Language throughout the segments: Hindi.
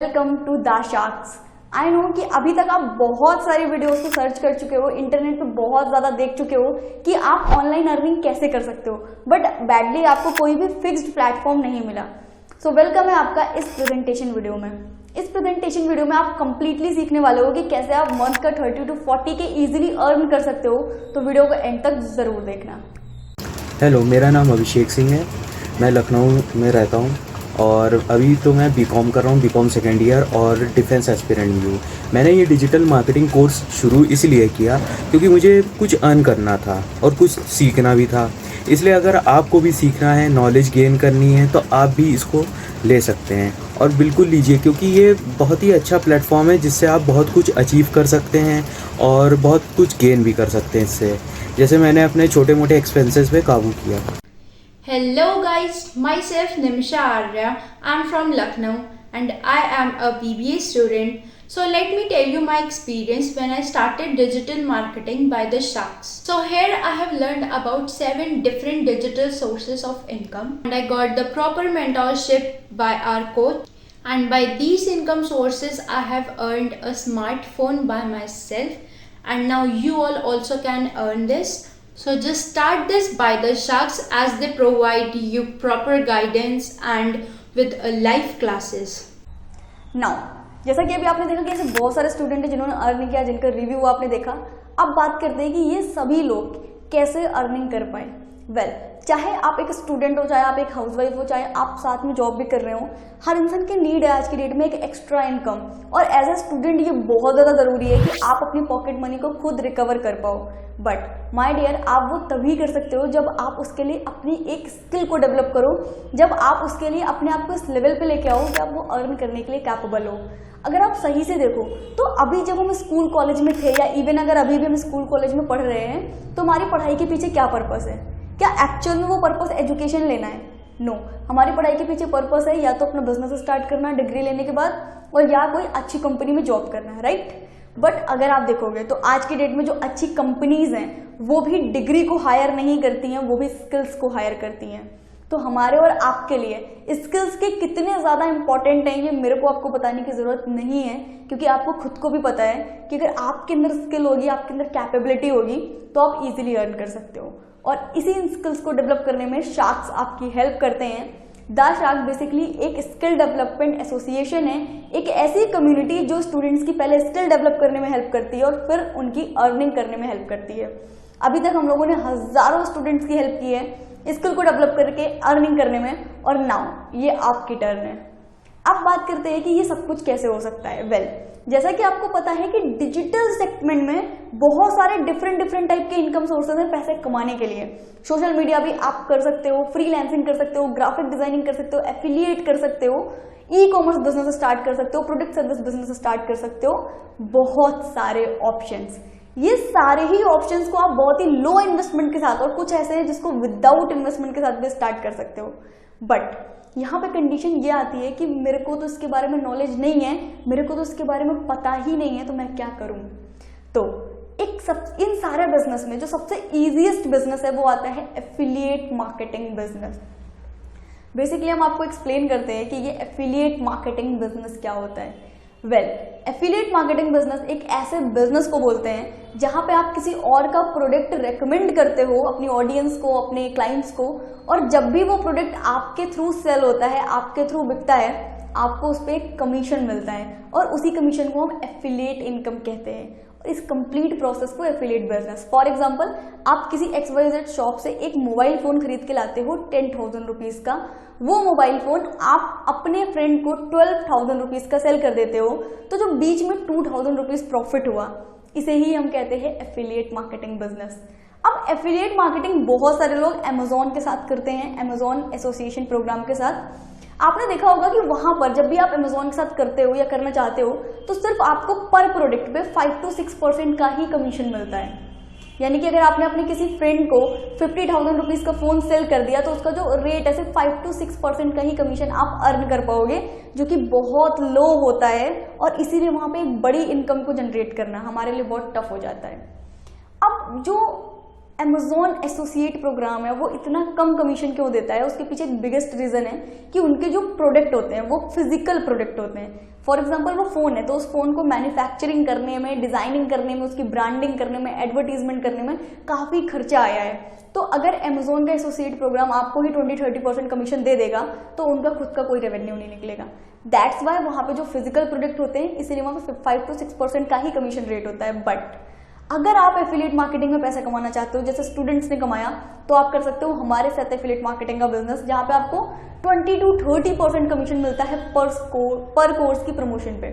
Welcome to the sharks. I know कि अभी तक आप बहुत सारी वीडियोस को सर्च कर चुके हो, इंटरनेट पे बहुत ज़्यादा देख चुके हो कि आप ऑनलाइन अर्निंग कैसे कर सकते हो, बट बैडली आपको कोई भी फिक्स्ड प्लेटफॉर्म नहीं मिला। सो वेलकम है आपका इस प्रेजेंटेशन वीडियो में। इस प्रेजेंटेशन वीडियो में आप कंप्लीटली सीखने वाले हो कि कैसे आप मंथ का 30 to 40 के इजीली अर्न कर सकते हो। तो वीडियो को एंड तक ज़रूर देखना। हेलो, मेरा नाम अभिषेक सिंह है। मैं लखनऊ में रहता हूँ और अभी तो मैं बीकॉम कर रहा हूँ, बीकॉम सेकेंड ईयर और डिफेंस एस्पिरेंट भी हूँ। मैंने ये डिजिटल मार्केटिंग कोर्स शुरू इसलिए किया क्योंकि मुझे कुछ अर्न करना था और कुछ सीखना भी था। इसलिए अगर आपको भी सीखना है, नॉलेज गेन करनी है, तो आप भी इसको ले सकते हैं और बिल्कुल लीजिए, क्योंकि ये बहुत ही अच्छा प्लेटफॉर्म है जिससे आप बहुत कुछ अचीव कर सकते हैं और बहुत कुछ गेन भी कर सकते हैं इससे। जैसे मैंने अपने छोटे मोटे एक्सपेंसेस पे काबू किया। Hello guys, myself Nimisha Arya. I'm from Lucknow and I am a BBA student. So let me tell you my experience when I started digital marketing by the Sharks. So here I have learned about 7 different digital sources of income and I got the proper mentorship by our coach. And by these income sources I have earned a smartphone by myself, and now you all also can earn this. So just start this by the Sharks as they provide you proper guidance and with live classes. Now जैसा कि अभी आपने देखा कि ऐसे बहुत सारे स्टूडेंट हैं जिन्होंने अर्न किया, जिनका रिव्यू आपने देखा। अब बात करते हैं कि ये सभी लोग कैसे अर्निंग कर पाए। वेल, चाहे आप एक स्टूडेंट हो, चाहे आप एक हाउसवाइफ हो, चाहे आप साथ में जॉब भी कर रहे हो, हर इंसान की नीड है आज की डेट में एक एक्स्ट्रा इनकम। और एज ए स्टूडेंट ये बहुत ज़्यादा ज़रूरी है कि आप अपनी पॉकेट मनी को खुद रिकवर कर पाओ। बट माय डियर, आप वो तभी कर सकते हो जब आप उसके लिए अपनी एक स्किल को डेवलप करो, जब आप उसके लिए अपने आप को इस लेवल पे लेके आओ कि आप वो अर्न करने के लिए कैपेबल हो। अगर आप सही से देखो तो अभी जब हम स्कूल कॉलेज में थे, या इवन अगर अभी भी हम स्कूल कॉलेज में पढ़ रहे हैं, तो हमारी पढ़ाई के पीछे क्या पर्पस है? क्या एक्चुअल में वो पर्पस एजुकेशन लेना है? नो, हमारी पढ़ाई के पीछे पर्पस है या तो अपना बिजनेस स्टार्ट करना डिग्री लेने के बाद, और या कोई अच्छी कंपनी में जॉब करना है, राइट? बट अगर आप देखोगे तो आज की डेट में जो अच्छी कंपनीज हैं वो भी डिग्री को हायर नहीं करती हैं, वो भी स्किल्स को हायर करती हैं। तो हमारे और आपके लिए स्किल्स के कितने ज़्यादा इंपॉर्टेंट हैं ये मेरे को आपको बताने की ज़रूरत नहीं है, क्योंकि आपको खुद को भी पता है कि अगर आपके अंदर स्किल होगी, आपके अंदर कैपेबिलिटी होगी, तो आप इजीली अर्न कर सकते हो। और इसी स्किल्स को डेवलप करने में शार्क्स आपकी हेल्प करते हैं। द शार्क बेसिकली एक स्किल डेवलपमेंट एसोसिएशन है, एक ऐसी कम्युनिटी जो स्टूडेंट्स की पहले स्किल डेवलप करने में हेल्प करती है और फिर उनकी अर्निंग करने में हेल्प करती है। अभी तक हम लोगों ने हजारों स्टूडेंट्स की हेल्प की है स्किल को डेवलप करके अर्निंग करने में, और नाउ ये आपकी टर्न है। अब बात करते हैं कि ये सब कुछ कैसे हो सकता है। वेल, जैसा कि आपको पता है कि डिजिटल सेगमेंट में बहुत सारे डिफरेंट टाइप के इनकम सोर्सेज हैं पैसे कमाने के लिए। सोशल मीडिया भी आप कर सकते हो, फ्रीलांसिंग कर सकते हो, ग्राफिक डिजाइनिंग कर सकते हो, एफिलिएट कर सकते हो, ई कॉमर्स बिजनेस स्टार्ट कर सकते हो, प्रोडक्ट सर्विस बिजनेस स्टार्ट कर सकते हो। बहुत सारे ऑप्शंस, ये सारे ही ऑप्शंस को आप बहुत ही लो इन्वेस्टमेंट के साथ, और कुछ ऐसे हैं जिसको विदाउट इन्वेस्टमेंट के साथ भी स्टार्ट कर सकते हो। बट यहाँ पे कंडीशन ये आती है कि मेरे को तो इसके बारे में नॉलेज नहीं है, मेरे को तो इसके बारे में पता ही नहीं है, तो मैं क्या करूँ? तो इन सारे बिजनेस में जो सबसे इजीएस्ट बिजनेस है वो आता है एफिलिएट मार्केटिंग बिजनेस। बेसिकली हम आपको एक्सप्लेन करते हैं कि ये एफिलिएट मार्केटिंग बिजनेस क्या होता है। वेल, एफिलिएट मार्केटिंग बिजनेस एक ऐसे बिजनेस को बोलते हैं जहां पे आप किसी और का प्रोडक्ट रेकमेंड करते हो अपनी ऑडियंस को, अपने क्लाइंट्स को, और जब भी वो प्रोडक्ट आपके थ्रू सेल होता है, आपके थ्रू बिकता है, आपको उस पर एक कमीशन मिलता है, और उसी कमीशन को हम एफिलिएट इनकम कहते हैं। और इस कंप्लीट प्रोसेस को एफिलिएट बिजनेस, फॉर एग्जाम्पल आप किसी XYZ शॉप से एक मोबाइल फोन खरीद के लाते हो 10,000 रुपीज का, वो मोबाइल फोन आप अपने फ्रेंड को 12,000 रुपीज का सेल कर देते हो, तो जो बीच में 2,000 रुपीज प्रॉफिट हुआ, इसे ही हम कहते हैं एफिलिएट मार्केटिंग बिजनेस। अब एफिलिएट मार्केटिंग बहुत सारे लोग अमेजोन के साथ करते हैं, अमेजोन एसोसिएशन प्रोग्राम के साथ। आपने देखा होगा कि वहां पर जब भी आप अमेजोन के साथ करते हो या करना चाहते हो, तो सिर्फ आपको पर प्रोडक्ट पे 5 to 6% का ही कमीशन मिलता है। यानी कि अगर आपने अपने किसी फ्रेंड को 50,000 रुपीज का फोन सेल कर दिया, तो उसका जो रेट है सिर्फ 5 to 6% का ही कमीशन आप अर्न कर पाओगे, जो कि बहुत लो होता है, और इसीलिए वहां पे एक बड़ी इनकम को जनरेट करना हमारे लिए बहुत टफ हो जाता है। अब जो अमेजोन एसोसिएट प्रोग्राम है वो इतना कम कमीशन क्यों देता है, उसके पीछे एक बिगेस्ट रीजन है कि उनके जो प्रोडक्ट होते हैं वो फिजिकल प्रोडक्ट होते हैं। फॉर एग्जांपल वो फ़ोन है तो उस फ़ोन को मैन्युफैक्चरिंग करने में, डिज़ाइनिंग करने में, उसकी ब्रांडिंग करने में, एडवर्टीजमेंट करने में काफ़ी खर्चा आया है। तो अगर अमेजोन का एसोसिएट प्रोग्राम आपको ही 20-30% कमीशन दे देगा तो उनका खुद का कोई रेवेन्यू नहीं निकलेगा। दैट्स वाई वहाँ पे जो फिजिकल प्रोडक्ट होते हैं इसीलिए वहाँ पे 5 to 6% का ही कमीशन रेट होता है। बट अगर आप एफिलिएट मार्केटिंग में पैसा कमाना चाहते हो जैसे स्टूडेंट्स ने कमाया, तो आप कर सकते हो हमारे साथ एफिलिएट मार्केटिंग का बिजनेस, जहाँ पे आपको 20 to 30% कमीशन मिलता है पर कोर्स की प्रमोशन पे।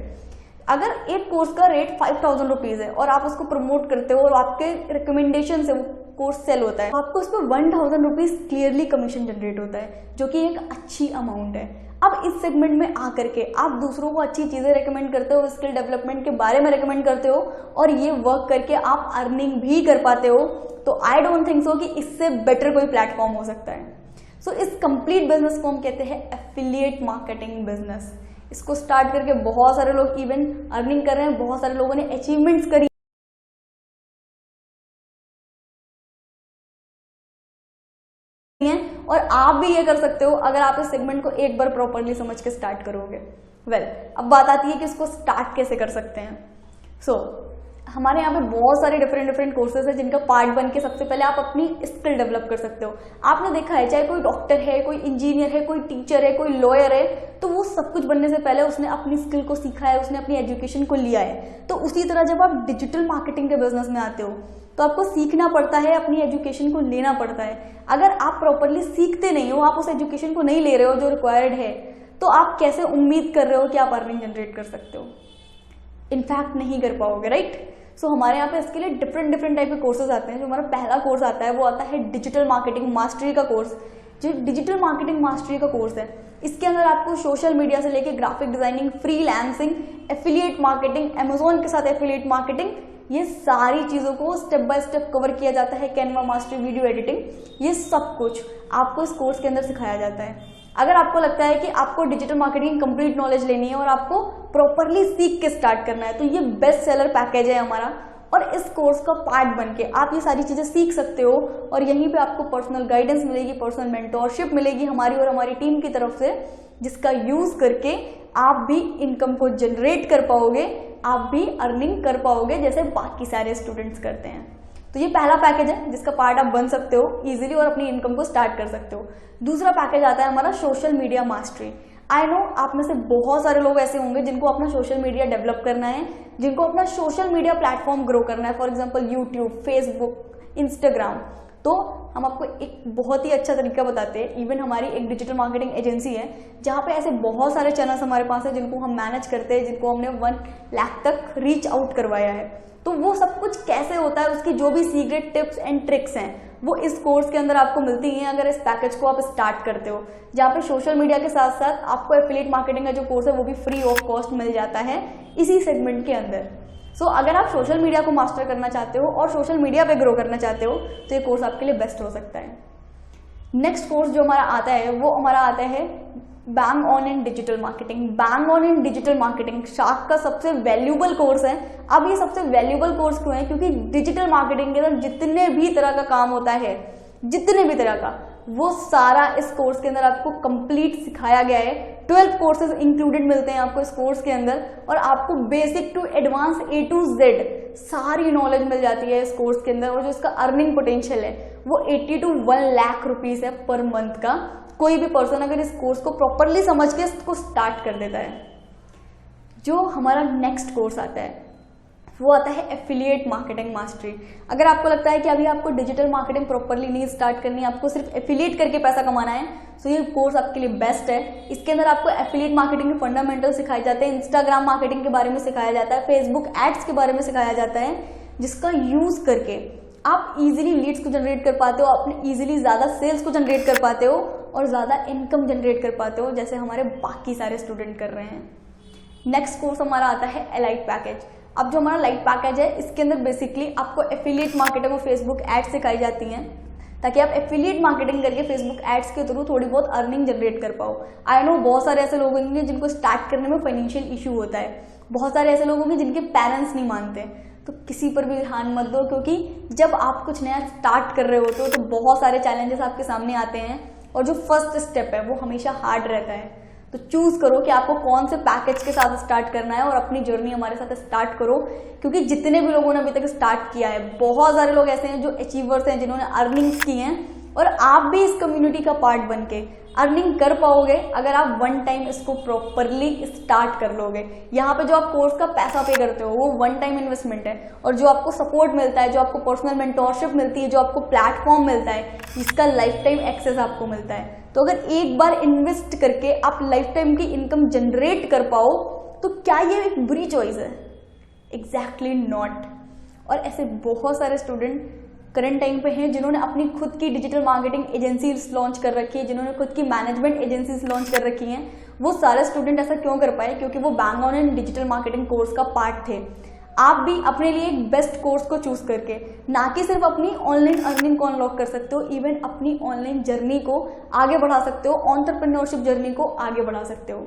अगर एक कोर्स का रेट 5,000 रुपीज़ है और आप उसको प्रमोट करते हो और आपके रिकमेंडेशन से वो कोर्स सेल होता है, आपको उस पर 1,000 रुपीज़ क्लियरली कमीशन जनरेट होता है, जो कि एक अच्छी अमाउंट है। अब इस सेगमेंट में आकर के आप दूसरों को अच्छी चीज़ें रेकमेंड करते हो, स्किल डेवलपमेंट के बारे में रेकमेंड करते हो और ये वर्क करके आप अर्निंग भी कर पाते हो, तो आई डोंट थिंक सो कि इससे बेटर कोई प्लेटफॉर्म हो सकता है। सो इस कंप्लीट बिजनेस को हम कहते हैं एफिलिएट मार्केटिंग बिजनेस। इसको स्टार्ट करके बहुत सारे लोग इवन अर्निंग कर रहे हैं, बहुत सारे लोगों ने अचीवमेंट्स करी हैं और आप भी ये कर सकते हो अगर आप इस सेगमेंट को एक बार प्रॉपरली समझ के स्टार्ट करोगे। अब बात आती है कि इसको स्टार्ट कैसे कर सकते हैं। हमारे यहाँ पे बहुत सारे डिफरेंट कोर्सेज हैं जिनका पार्ट बन के सबसे पहले आप अपनी स्किल डेवलप कर सकते हो। आपने देखा है चाहे कोई डॉक्टर है, कोई इंजीनियर है, कोई टीचर है, कोई लॉयर है, तो वो सब कुछ बनने से पहले उसने अपनी स्किल को सीखा है, उसने अपनी एजुकेशन को लिया है। तो उसी तरह जब आप डिजिटल मार्केटिंग के बिजनेस में आते हो तो आपको सीखना पड़ता है, अपनी एजुकेशन को लेना पड़ता है। अगर आप प्रॉपरली सीखते नहीं हो, आप उस एजुकेशन को नहीं ले रहे हो जो रिक्वायर्ड है, तो आप कैसे उम्मीद कर रहे हो कि आप अर्निंग जनरेट कर सकते हो? इनफैक्ट नहीं कर पाओगे, राइट? सो हमारे यहाँ पे इसके लिए डिफरेंट टाइप के कोर्सेज आते हैं। जो हमारा पहला कोर्स आता है वो आता है डिजिटल मार्केटिंग मास्टरी का कोर्स। जो डिजिटल मार्केटिंग मास्टरी का कोर्स है, इसके अंदर आपको सोशल मीडिया से लेके graphic designing, freelancing, affiliate marketing, Amazon के साथ एफिलिएट मार्केटिंग, ये सारी चीज़ों को स्टेप बाय स्टेप कवर किया जाता है। कैनवा मास्टरी, वीडियो एडिटिंग, ये सब कुछ आपको इस कोर्स के अंदर सिखाया जाता है। अगर आपको लगता है कि आपको डिजिटल मार्केटिंग की कंप्लीट नॉलेज लेनी है और आपको प्रॉपरली सीख के स्टार्ट करना है, तो ये बेस्ट सेलर पैकेज है हमारा। और इस कोर्स का पार्ट बन के आप ये सारी चीज़ें सीख सकते हो और यहीं पे आपको पर्सनल गाइडेंस मिलेगी, पर्सनल मेंटोरशिप मिलेगी हमारी और हमारी टीम की तरफ से, जिसका यूज़ करके आप भी इनकम को जनरेट कर पाओगे, आप भी अर्निंग कर पाओगे जैसे बाकी सारे स्टूडेंट्स करते हैं। तो ये पहला पैकेज है जिसका पार्ट आप बन सकते हो इजीली और अपनी इनकम को स्टार्ट कर सकते हो। दूसरा पैकेज आता है हमारा social media mastery. I know आप में से बहुत सारे लोग ऐसे होंगे जिनको अपना सोशल मीडिया डेवलप करना है, जिनको अपना सोशल मीडिया प्लेटफॉर्म ग्रो करना है, for example YouTube, Facebook, Instagram. तो हम आपको एक बहुत ही अच्छा तरीका बताते हैं। इवन हमारी एक डिजिटल मार्केटिंग एजेंसी है जहाँ पे ऐसे बहुत सारे चैनल्स हमारे पास है जिनको हम मैनेज करते हैं, जिनको हमने 1 लाख तक रीच आउट करवाया है। तो वो सब कुछ कैसे होता है, उसकी जो भी सीक्रेट टिप्स एंड ट्रिक्स हैं वो इस कोर्स के अंदर आपको मिलती हैं अगर इस पैकेज को आप स्टार्ट करते हो, जहाँ पे सोशल मीडिया के साथ साथ आपको एफिलिएट मार्केटिंग का जो कोर्स है वो भी फ्री ऑफ कॉस्ट मिल जाता है इसी सेगमेंट के अंदर। सो अगर आप सोशल मीडिया को मास्टर करना चाहते हो और सोशल मीडिया पे ग्रो करना चाहते हो तो ये कोर्स आपके लिए बेस्ट हो सकता है। नेक्स्ट कोर्स जो हमारा आता है वो हमारा आता है bang on in digital marketing. Bang on in digital marketing shark का सबसे वैल्यूबल कोर्स है। अब ये सबसे वैल्यूबल कोर्स क्यों है? क्योंकि डिजिटल मार्केटिंग के अंदर जितने भी तरह का काम होता है, जितने भी तरह का, वो सारा इस कोर्स के अंदर आपको कंप्लीट सिखाया गया है। 12 कोर्सेज इंक्लूडेड मिलते हैं आपको इस कोर्स के अंदर और आपको basic to advance A to Z सारी नॉलेज मिल जाती है इस कोर्स के अंदर। और जो इसका अर्निंग पोटेंशियल है वो 80 to 1 लाख रुपीज़ है पर मंथ का। कोई भी पर्सन अगर इस कोर्स को प्रॉपरली समझ के इसको स्टार्ट कर देता है। जो हमारा नेक्स्ट कोर्स आता है वो आता है एफिलिएट मार्केटिंग मास्टरी। अगर आपको लगता है कि अभी आपको डिजिटल मार्केटिंग प्रॉपरली नहीं स्टार्ट करनी है, आपको सिर्फ एफिलिएट करके पैसा कमाना है, तो ये कोर्स आपके लिए बेस्ट है। इसके अंदर आपको एफिलिएट मार्केटिंग के फंडामेंटल सिखाए जाते हैं, इंस्टाग्राम मार्केटिंग के बारे में सिखाया जाता है, फेसबुक एड्स के बारे में सिखाया जाता है, जिसका यूज करके आप इजीली लीड्स को जनरेट कर पाते हो, अपने इजीली ज़्यादा सेल्स को जनरेट कर पाते हो और ज़्यादा इनकम जनरेट कर पाते हो जैसे हमारे बाकी सारे स्टूडेंट कर रहे हैं। नेक्स्ट कोर्स हमारा आता है एलाइट पैकेज। अब जो हमारा लाइट पैकेज है इसके अंदर बेसिकली आपको एफिलिएट मार्केटिंग और फेसबुक एड्स सिखाई जाती हैं ताकि आप एफिलिएट मार्केटिंग करके फेसबुक एड्स के थ्रू थोड़ी बहुत अर्निंग जनरेट कर पाओ। आई नो बहुत सारे ऐसे लोग होंगे जिनको स्टार्ट करने में फाइनेंशियल इशू होता है, बहुत सारे ऐसे लोग होंगे जिनके पेरेंट्स नहीं मानते, तो किसी पर भी ध्यान मत दो, क्योंकि जब आप कुछ नया स्टार्ट कर रहे होते हो तो बहुत सारे चैलेंजेस आपके सामने आते हैं और जो फर्स्ट स्टेप है वो हमेशा हार्ड रहता है। तो चूज करो कि आपको कौन से पैकेज के साथ स्टार्ट करना है और अपनी जर्नी हमारे साथ स्टार्ट करो, क्योंकि जितने भी लोगों ने अभी तक स्टार्ट किया है, बहुत सारे लोग ऐसे हैं जो अचीवर्स हैं, जिन्होंने अर्निंग्स की हैं, और आप भी इस कम्युनिटी का पार्ट बन के अर्निंग कर पाओगे अगर आप वन टाइम इसको प्रॉपरली स्टार्ट कर लोगे। यहाँ पे जो आप कोर्स का पैसा पे करते हो वो वन टाइम इन्वेस्टमेंट है, और जो आपको सपोर्ट मिलता है, जो आपको पर्सनल मेंटोरशिप मिलती है, जो आपको प्लेटफॉर्म मिलता है, इसका लाइफ टाइम एक्सेस आपको मिलता है। तो अगर एक बार इन्वेस्ट करके आप लाइफ टाइम की इनकम जनरेट कर पाओ तो क्या ये एक बुरी चॉइस है? Exactly not. और ऐसे बहुत सारे स्टूडेंट करंट टाइम पे हैं जिन्होंने अपनी खुद की डिजिटल मार्केटिंग एजेंसीज लॉन्च कर रखी है, जिन्होंने खुद की मैनेजमेंट एजेंसीज लॉन्च कर रखी हैं। वो सारे स्टूडेंट ऐसा क्यों कर पाए? क्योंकि वो bang on in digital marketing course का पार्ट थे। आप भी अपने लिए एक बेस्ट कोर्स को चूज करके ना कि सिर्फ अपनी ऑनलाइन अर्निंग को अनलॉक कर सकते हो, इवन अपनी ऑनलाइन जर्नी को आगे बढ़ा सकते हो, एंटरप्रेन्योरशिप जर्नी को आगे बढ़ा सकते हो।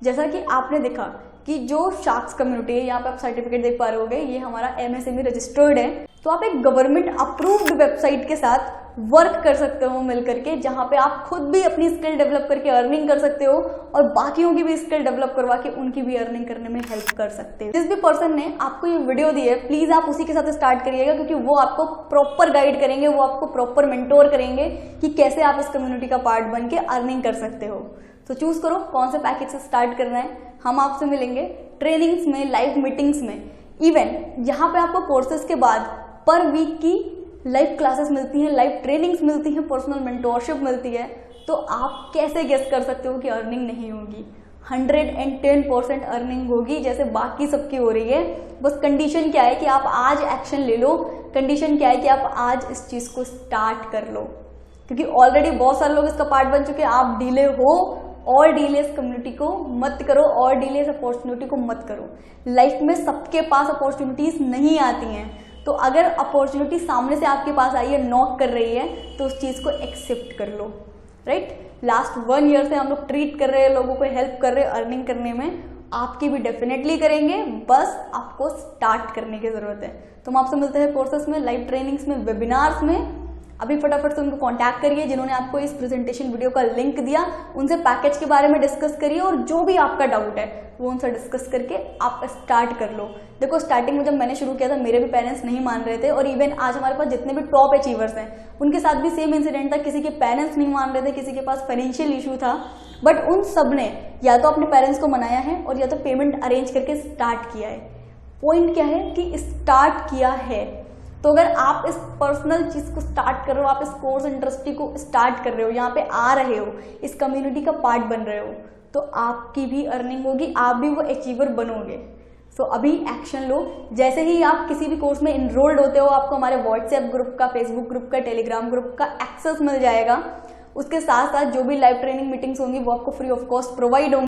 जैसा कि आपने देखा कि जो शार्क्स कम्युनिटी है, यहाँ पे आप सर्टिफिकेट देख पा रहे होगे, ये हमारा MSME रजिस्टर्ड है। तो आप एक गवर्नमेंट अप्रूव्ड वेबसाइट के साथ वर्क कर सकते हो मिल करके, जहाँ पे आप खुद भी अपनी स्किल डेवलप करके अर्निंग कर सकते हो और बाकियों की भी स्किल डेवलप करवा के उनकी भी अर्निंग करने में हेल्प कर सकते हो। जिस भी पर्सन ने आपको ये वीडियो दी है, प्लीज आप उसी के साथ स्टार्ट करिएगा, क्योंकि वो आपको प्रॉपर गाइड करेंगे, वो आपको प्रॉपर मेंटोर करेंगे कि कैसे आप इस कम्युनिटी का पार्ट बन के अर्निंग कर सकते हो। तो चूज करो कौन से पैकेज से स्टार्ट करना है। हम आपसे मिलेंगे ट्रेनिंग्स में, लाइव मीटिंग्स में, इवन यहाँ पे आपको कोर्सेज के बाद पर वीक की लाइव क्लासेस मिलती हैं, लाइव ट्रेनिंग्स मिलती हैं, पर्सनल मेंटोरशिप मिलती है। तो आप कैसे गेस कर सकते हो कि अर्निंग नहीं होगी? 110% अर्निंग होगी, जैसे बाकी सबकी हो रही है। बस कंडीशन क्या है कि आप आज एक्शन ले लो, कंडीशन क्या है कि आप आज इस चीज को स्टार्ट कर लो, क्योंकि ऑलरेडी बहुत सारे लोग इसका पार्ट बन चुके हैं। आप डिले हो और डिले इस कम्युनिटी को मत करो, और डिले इस अपॉर्चुनिटी को मत करो। लाइफ में सबके पास अपॉर्चुनिटीज नहीं आती हैं, तो अगर अपॉर्चुनिटी सामने से आपके पास आई है, नॉक कर रही है, तो उस चीज को एक्सेप्ट कर लो। राइट? लास्ट 1 ईयर से हम लोग ट्रीट कर रहे हैं, लोगों को हेल्प कर रहे हैं अर्निंग करने में, आपकी भी डेफिनेटली करेंगे, बस आपको स्टार्ट करने की जरूरत है। तो हम आपसे मिलते हैं कोर्सेस में, लाइव ट्रेनिंग्स में, वेबिनार्स में। अभी फटाफट से उनको कांटेक्ट करिए जिन्होंने आपको इस प्रेजेंटेशन वीडियो का लिंक दिया, उनसे पैकेज के बारे में डिस्कस करिए, और जो भी आपका डाउट है वो उनसे डिस्कस करके आप स्टार्ट कर लो। देखो, स्टार्टिंग में जब मैंने शुरू किया था मेरे भी पेरेंट्स नहीं मान रहे थे, और इवन आज हमारे पास जितने भी टॉप अचीवर्स हैं उनके साथ भी सेम इंसिडेंट था। किसी के पेरेंट्स नहीं मान रहे थे, किसी के पास फाइनेंशियल इशू था, बट उन सब ने या तो अपने पेरेंट्स को मनाया है और या तो पेमेंट अरेंज करके स्टार्ट किया है। पॉइंट क्या है कि स्टार्ट किया है। तो अगर आप इस पर्सनल चीज को स्टार्ट कर रहे हो, आप इस कोर्स इंडस्ट्री को स्टार्ट कर रहे हो, यहाँ पे आ रहे हो, इस कम्युनिटी का पार्ट बन रहे हो, तो आपकी भी अर्निंग होगी, आप भी वो अचीवर बनोगे। सो अभी एक्शन लो। जैसे ही आप किसी भी कोर्स में इनरोल्ड होते हो, आपको हमारे व्हाट्सएप ग्रुप का, फेसबुक ग्रुप का, टेलीग्राम ग्रुप का एक्सेस मिल जाएगा। उसके साथ साथ जो भी लाइव ट्रेनिंग मीटिंग्स होंगी वो आपको फ्री ऑफ कॉस्ट प्रोवाइड होंगी।